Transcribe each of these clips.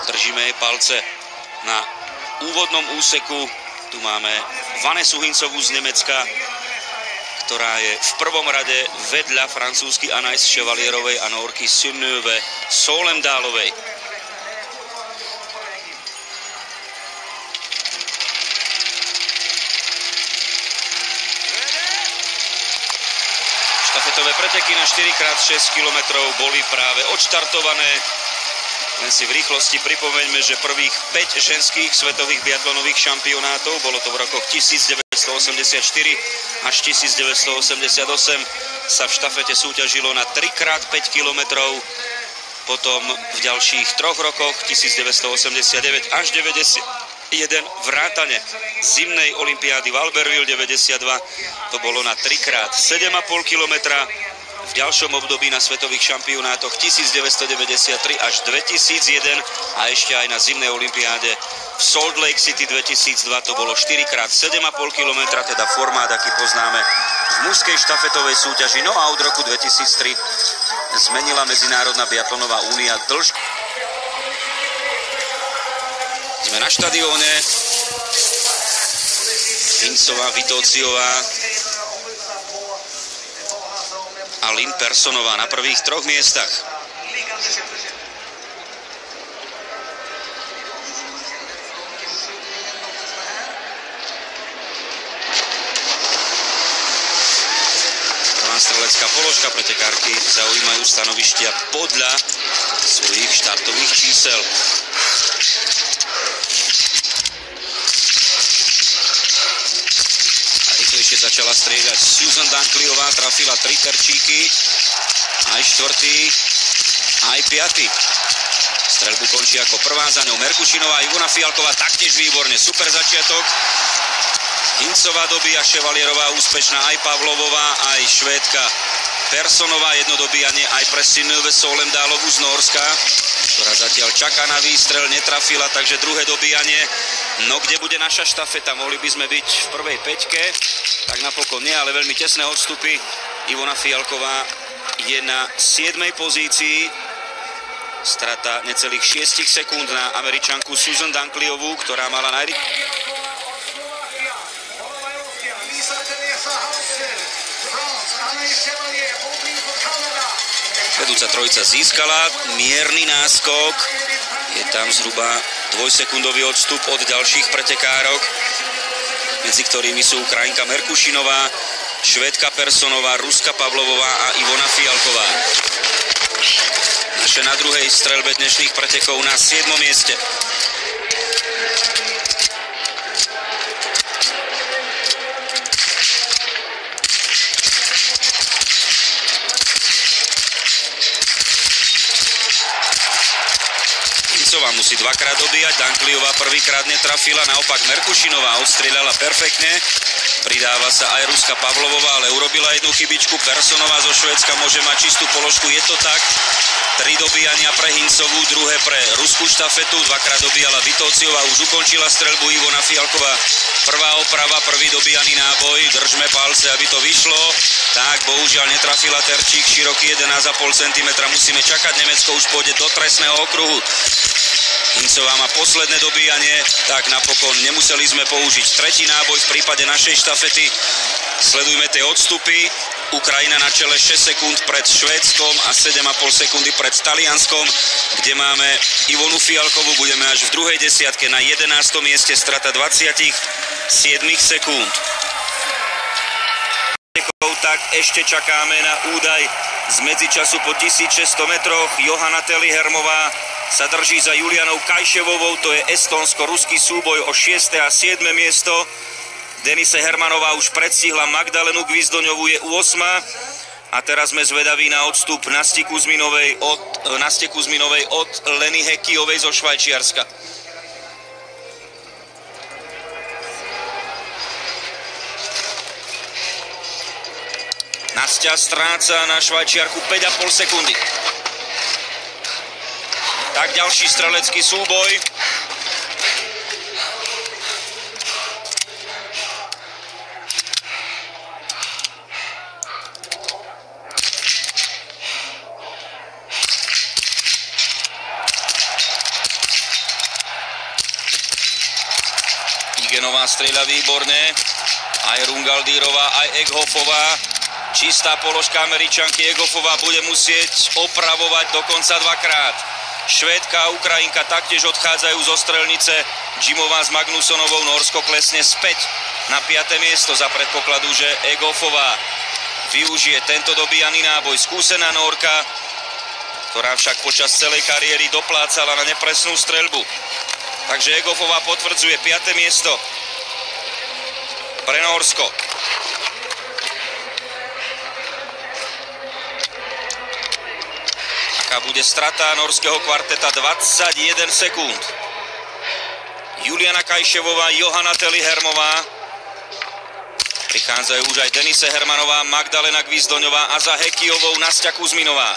Držíme jej palce na úvodnom úseku. Tu máme Vanessu Hinzovú z Nemecka, ktorá je v prvom rade vedľa francúzsky Anaïs Chevalierovej a Norky Synnøve Solemdálovej. Štafetové preteky na 4x6 km boli práve odštartované. Len si v rýchlosti pripomeňme, že prvých 5 ženských svetových biatlonových šampionátov, bolo to v rokoch 1984 až 1988, sa v štafete súťažilo na 3x5 km. Potom v ďalších 3 rokoch 1989 až 91 vrátane zimnej olympiády v Albertville 92, to bolo na 3x7,5 km. V ďalšom období na svetových šampionátoch 1993 až 2001 a ešte aj na zimnej olympiáde v Salt Lake City 2002 to bolo 4x7,5 km, teda formát, aký poznáme v mužskej štafetovej súťaži. No a od roku 2003 zmenila Medzinárodná biatlonová únia dĺžku. Sme na štadióne. Hinzová, Vitóciová a Lynn Personová na prvých 3 miestach. Prvá strelecká položka, pretekárky zaujímajú stanovištia podľa svojich štartových čísel. Začala strieľať Susan Dunkleyová, trafila 3 terčíky, aj 4., aj 5. Streľbu končí ako prvá, za ňou Merkušinová, Ivona Fialková taktiež výborne, super začiatok. Hinzová dobíja, Chevalierová úspešná, aj Pavlovová, aj Švédka Personová, jedno dobíjanie aj pre Synnøve Solemdálovu z Nórska, ktorá zatiaľ čaká na výstrel, netrafila, takže druhé dobíjanie. No kde bude naša štafeta? Mohli by sme byť v prvej 5, tak napokon nie, ale veľmi tesné odstupy. Ivona Fialková je na 7. pozícii. Strata necelých 6 sekúnd na Američanku Susan Dunkleyovú, ktorá mala Vedúca trojica získala mierny náskok. Je tam zhruba 2-sekundový odstup od ďalších pretekárok, medzi ktorými sú Ukrajinka Merkušinová, Švédka Personová, Ruska Pavlovová a Ivona Fialková. Naše na druhej streľbe dnešných pretekov na 7. mieste. Hinzová musí 2-krát dobíjať, Dunkleyová prvýkrát netrafila, naopak Merkušinová odstrieľala perfektne. Pridáva sa aj Ruska Pavlovová, ale urobila jednu chybičku. Personová zo Švédska môže mať čistú položku, je to tak. 3 dobíjania pre Hinzovú, druhé pre ruskú štafetu, 2-krát dobíjala Vitóciová, už ukončila streľbu Ivona Fialková. Prvá oprava, prvý dobíjaný náboj, držme palce, aby to vyšlo. Tak, bohužiaľ netrafila terčík, široký 11,5 cm, musíme čakať, Nemecko už pôjde do trestného okruhu. Hinzová má posledné dobíjanie, tak napokon nemuseli sme použiť tretí náboj v prípade našej štafety. Sledujme tie odstupy. Ukrajina na čele 6 sekúnd pred Švédskom a 7,5 sekundy pred Talianskom, kde máme Ivonu Fialkovú, budeme až v druhej desiatke na 11. mieste, strata 27 sekúnd. Tak ešte čakáme na údaj z medzičasu po 1600 metroch. Johanna Telihermová sa drží za Julianou Kajševovou, to je estónsko-ruský súboj o 6. a 7. miesto. Denise Hermanová už predstihla Magdalenu Gvizdoňovú, je 8. A teraz sme zvedaví na odstup Nasty Kuzminovej od Leny Hekijovej zo Švajčiarska. Nastia stráca na Švajčiarku 5,5 sekundy. Tak ďalší strelecký súboj. Šafienová strieľa výborne. Aj Rungaldírová, aj Eghofová. Čistá položka Američanky. Eghofová bude musieť opravovať dokonca dvakrát. Švédka a Ukrajinka taktiež odchádzajú zo strelnice. Jimová s Magnusonovou. Norsko klesne späť na 5. miesto za predpokladu, že Eghofová využije tento dobíjaný náboj. Skúsená Nórka, ktorá však počas celej kariéry doplácala na nepresnú streľbu. Takže Eghofová potvrdzuje 5. miesto pre Nórsko. Aká bude strata norského kvarteta? 21 sekúnd. Juliana Kajševová, Johanna Telihermová. Prichádzajú už aj Denise Hermanová, Magdalena Gvizdoňová a za Hekijovou Nastia Kuzminová.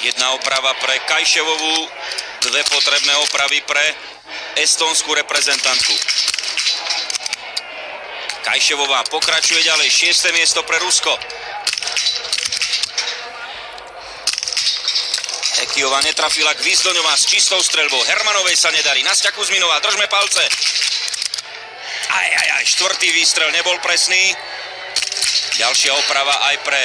Jedna oprava pre Kajševovú, dve potrebné opravy pre estónsku reprezentantku. Kajševová pokračuje ďalej, 6. miesto pre Rusko. Hekijová netrafila, Gvizdoňová s čistou streľbou, Hermanovej sa nedarí, Nastia Kuzminová, držme palce. Štvrtý výstrel nebol presný. Ďalšia oprava aj pre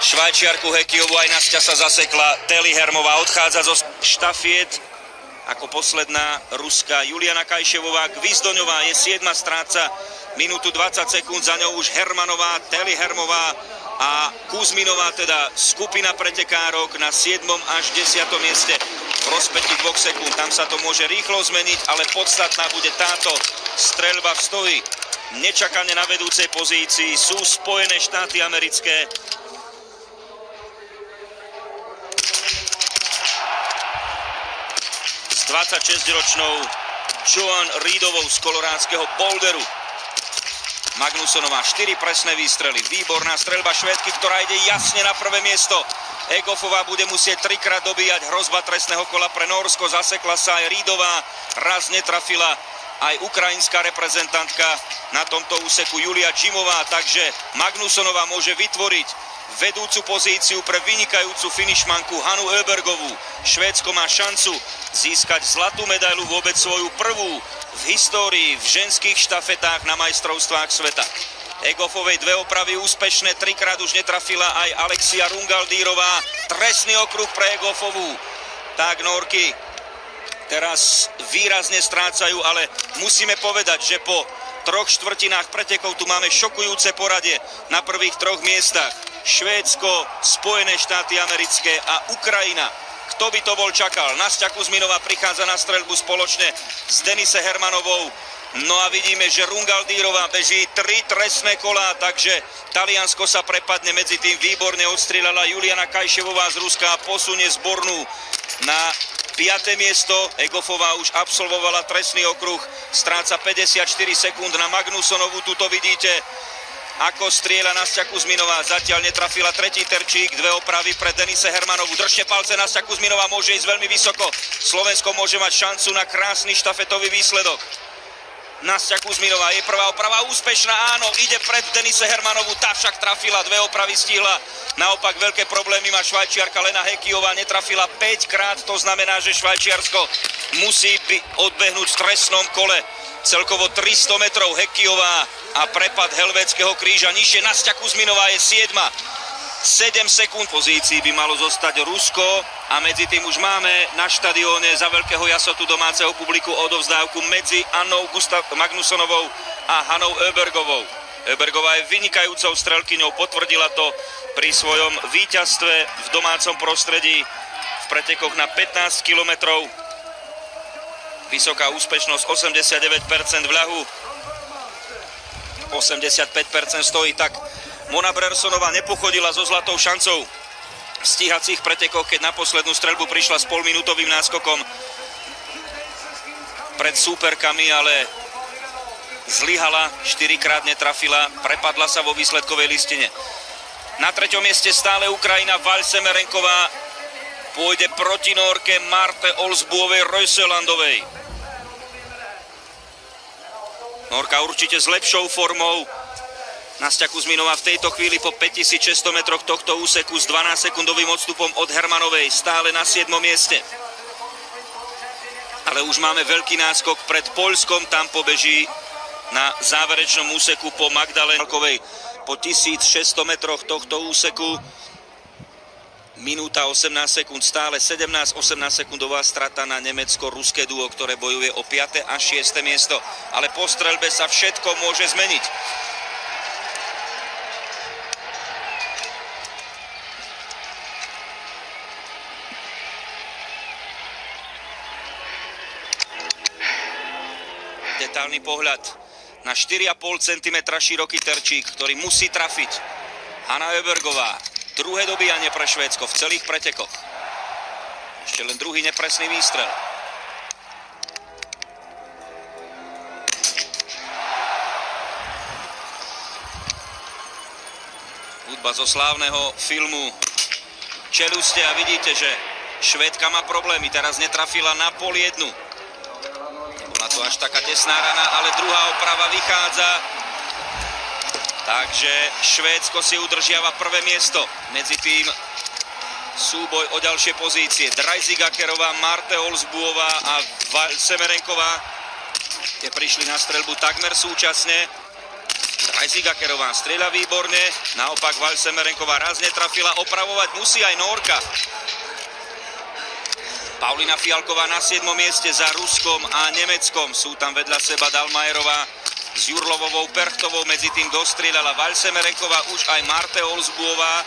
Švajčiarku Hekijovu, aj Nastia sa zasekla. Telihermová odchádza zo štafiet. Ako posledná Ruska Juliana Kajševová. Gvizdoňová je 7. stráca. Minútu 20 sekúnd, za ňou už Hermanová, Telihermová a Kuzminová, teda skupina pretekárok na 7. až 10. mieste. V rozpätí 2 sekúnd, tam sa to môže rýchlo zmeniť, ale podstatná bude táto streľba v stoji. Nečakane na vedúcej pozícii sú Spojené štáty americké. S 26-ročnou Joan Reedovou z kolorádskeho Boulderu. Magnusonová 4 presné výstrely. Výborná streľba Švédky, ktorá ide jasne na prvé miesto. Eghofová bude musieť 3-krát dobíjať. Hrozba trestného kola pre Nórsko. Zasekla sa aj Reedová. Raz netrafila aj ukrajinská reprezentantka na tomto úseku Julia Jimová. Takže Magnusonová môže vytvoriť vedúcu pozíciu pre vynikajúcu finišmanku Hannu Öbergovú. Švédsko má šancu získať zlatú medailu, vôbec svoju prvú v histórii v ženských štafetách na majstrovstvách sveta. Eghofovej 2 opravy úspešné, 3-krát už netrafila aj Alexia Rungaldírová. Trestný okruh pre Eghofovú. Tak Nórky teraz výrazne strácajú, ale musíme povedať, že po 3/4 pretekov tu máme šokujúce poradie na prvých 3 miestach. Švédsko, Spojené štáty americké a Ukrajina. Kto by to bol čakal? Nastia Kuzminová prichádza na streľbu spoločne s Denise Hermanovou. No a vidíme, že Rungaldírová beží 3 trestné kolá, takže Taliansko sa prepadne, medzi tým výborne odstrieľala Juliana Kajševová z Ruska a posunie zbornú na 5. miesto. Eghofová už absolvovala trestný okruh, stráca 54 sekúnd na Magnusonovu, tuto vidíte, ako strieľa Nastia Kuzminová. Zatiaľ netrafila 3. terčík, 2 opravy pre Denise Hermanovú. Držte palce, Nastia Kuzminová môže ísť veľmi vysoko. Slovensko môže mať šancu na krásny štafetový výsledok. Nastia Kuzminová, je prvá oprava úspešná, áno, ide pred Denise Hermanovú, tá však trafila, 2 opravy stihla. Naopak veľké problémy má Švajčiarka Lena Hekijová, netrafila 5-krát, to znamená, že Švajčiarsko musí odbehnúť v trestnom kole celkovo 300 metrov. Hekijová a prepad Helvétskeho kríža nižšie. Nastia Kuzminová je 7. 7 sekúnd pozícií by malo zostať Rusko a medzi tým už máme na štadióne za veľkého jasotu domáceho publiku odovzdávku medzi Annou Magnusonovou a Hannou Öbergovou. Öbergová je vynikajúcou strelkyňou, potvrdila to pri svojom víťazstve v domácom prostredí v pretekoch na 15 kilometrov. Vysoká úspešnosť 89% v ľahu, 85% stojí, tak Mona Brersonová nepochodila so zlatou šancou v stíhacích pretekoch, keď na poslednú streľbu prišla s polminútovým náskokom pred súperkami, ale zlyhala, 4-krát netrafila, prepadla sa vo výsledkovej listine. Na 3. mieste stále Ukrajina, Vaľ Semerenková pôjde proti Nórke Marte Olsbuovej Röselandovej. Nórka určite s lepšou formou, Nastia Kuzminová v tejto chvíli po 5600 metroch tohto úseku s 12-sekundovým odstupom od Hermanovej stále na 7. mieste. Ale už máme veľký náskok pred Poľskom, tam pobeží na záverečnom úseku po Magdalénkovej po 1600 metroch tohto úseku. Minúta 18 sekúnd, stále 17-18 sekundová strata na nemecko-ruské duo, ktoré bojuje o 5. a 6. miesto. Ale po streľbe sa všetko môže zmeniť. Detálny pohľad na 4,5 cm široký terčík, ktorý musí trafiť. Hanna Öbergová. Druhé dobíjanie pre Švédsko v celých pretekoch. Ešte len druhý nepresný výstrel. Hudba zo slávneho filmu Čeluste a vidíte, že Švédka má problémy. Teraz netrafila na 0,5. Nebola to až taká tesná rana, ale druhá oprava vychádza. Takže Švédsko si udržiava prvé miesto. Medzi tým súboj o ďalšie pozície. Dreisigakerová, Marte Olsbuová a Semerenková. Tie prišli na streľbu takmer súčasne. Dreisigakerová strieľa výborne. Naopak Semerenková raz netrafila. Opravovať musí aj Nórka. Paulina Fialková na 7. mieste za Ruskom a Nemeckom. Sú tam vedľa seba Dalmajerová s Jurlovovou, Perchtovou, medzi tým dostrieľala Semerenková, už aj Marte Olsbuová.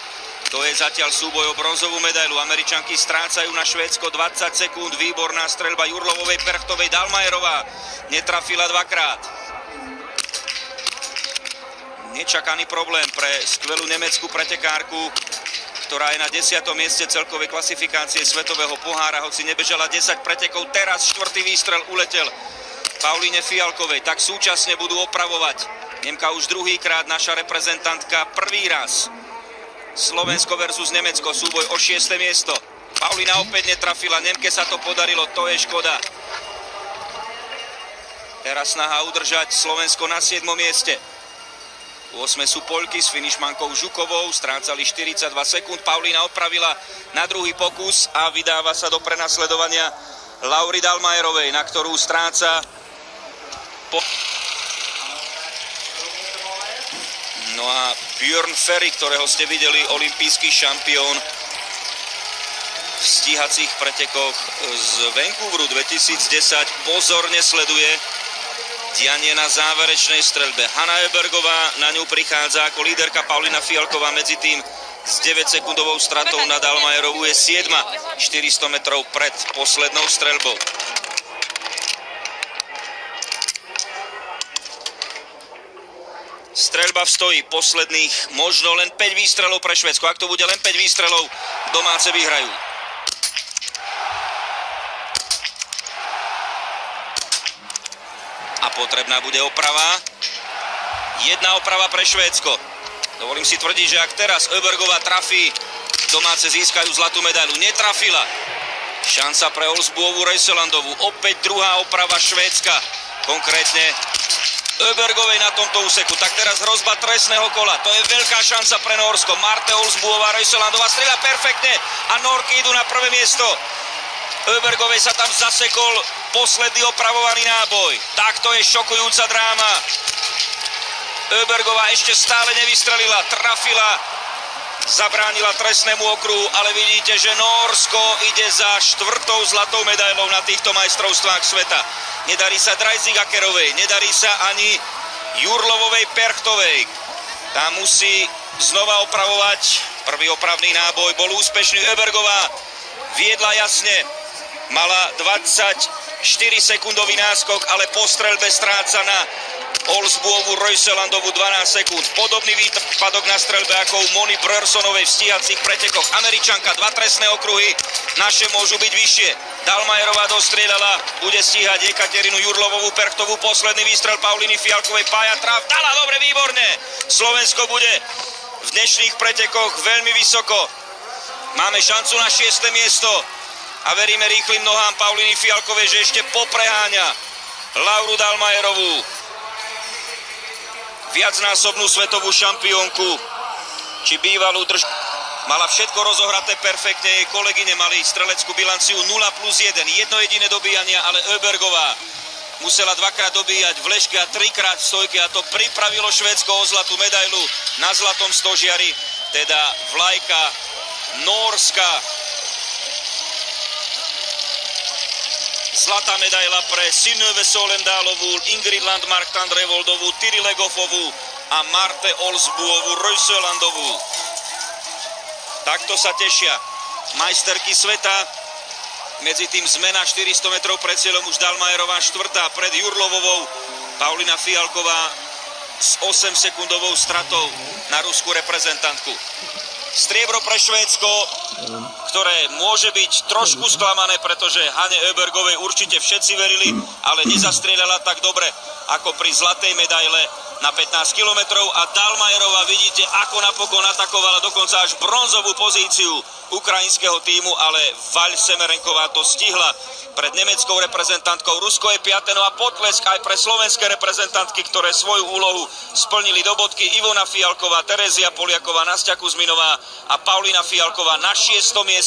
To je zatiaľ súboj o bronzovú medailu. Američanky strácajú na Švédsko 20 sekúnd. Výborná streľba Jurlovovej, Perchtovej, Dalmajerová netrafila dvakrát. Nečakaný problém pre skvelú nemeckú pretekárku, ktorá je na 10. mieste celkovej klasifikácie svetového pohára, hoci nebežala 10 pretekov. Teraz 4. výstrel uletel Pauline Fialkovej, tak súčasne budú opravovať. Nemka už druhýkrát, naša reprezentantka prvý raz. Slovensko versus Nemecko, súboj o 6. miesto. Paulina opäť netrafila, Nemke sa to podarilo, to je škoda. Teraz snaha udržať Slovensko na 7. mieste. 8. sú Poľky s finišmankou Žukovou, strácali 42 sekúnd. Paulina opravila na druhý pokus a vydáva sa do prenasledovania Laury Dalmajerovej, na ktorú stráca No a Björn Ferry, ktorého ste videli, olympijský šampión v stíhacích pretekoch z Vancouveru 2010, pozorne sleduje dianie na záverečnej streľbe. Hanna Öbergová na ňu prichádza ako líderka, Paulina Fialková medzi tým s 9-sekundovou stratou na Dalmajerovú je 7. 400 metrov pred poslednou streľbou. Streľba v stoji, posledných možno len 5 výstrelov pre Švédsko. Ak to bude len 5 výstrelov, domáce vyhrajú. A potrebná bude oprava. Jedna oprava pre Švédsko. Dovolím si tvrdiť, že ak teraz Öbergová trafí, domáce získajú zlatú medailu. Netrafila. Šanca pre Olsbuovu, Reuselandovú. Opäť druhá oprava Švédska. Konkrétne Öbergovej na tomto úseku. Tak teraz hrozba trestného kola. To je veľká šanca pre Nórsko. Marte Olsbuová, Reuselandová strieľa perfektne a Nórky idú na prvé miesto. Öbergovej sa tam zasekol posledný opravovaný náboj. Takto je šokujúca dráma. Öbergová ešte stále nevystrelila, trafila, zabránila trestnému okruhu, ale vidíte, že Nórsko ide za 4. zlatou medailou na týchto majstrovstvách sveta. Nedarí sa Dreisigakerovej, nedarí sa ani Jurlovovej, Perchtovej. Tá musí znova opravovať. Prvý opravný náboj bol úspešný. Öbergová viedla jasne, mala 24-sekundový náskok, ale po streľbe stráca na Olsbuovu, Reuselandovú 12 sekúnd. Podobný výpadok na streľbe ako u Moni Brörsonovej v stíhacích pretekoch. Američanka, 2 trestné okruhy, naše môžu byť vyššie. Dalmajerová dostrieľala, bude stíhať Ekaterinu Jurlovovú, Perchtovú, posledný výstrel Pauliny Fialkovej, pája traf, dala dobre, výborne. Slovensko bude v dnešných pretekoch veľmi vysoko. Máme šancu na 6. miesto a veríme rýchlym nohám Pauliny Fialkovej, že ešte popreháňa Lauru Dalmajerovú. viacnásobnú svetovú šampiónku, či bývalú mala všetko rozohraté perfektne, jej kolegyne mali streleckú bilanciu 0+1, jedno jediné dobíjanie, ale Öbergová musela dvakrát dobíjať v ležke a trikrát v stojke a to pripravilo Švédsko o zlatú medailu na zlatom stožiari, teda vlajka Nórska. Zlatá medaila pre Synnøve Solendálovú, Ingrid Landmark Tandrevoldovú, Tyri Legofovú a Marte Olsbuovú Röisselandovú. Takto sa tešia majsterky sveta. Medzi tým zmena 400 metrov pred cieľom už Dalmajerová štvrtá pred Jurlovovou. Paulina Fialková s 8-sekundovou stratou na ruskú reprezentantku. Striebro pre Švédsko, ktoré môže byť trošku sklamané, pretože Hane Öbergovej určite všetci verili, ale nezastrieľala tak dobre ako pri zlatej medaile na 15 kilometrov a Dalmajerová vidíte, ako napokon atakovala dokonca až bronzovú pozíciu ukrajinského tímu, ale Vaľ Semerenková to stihla pred nemeckou reprezentantkou. Rusko je 5. No a potlesk aj pre slovenské reprezentantky, ktoré svoju úlohu splnili do bodky. Ivona Fialková, Terezia Poliaková, Nastia Kuzminová a Paulina Fialková na 6. mieste.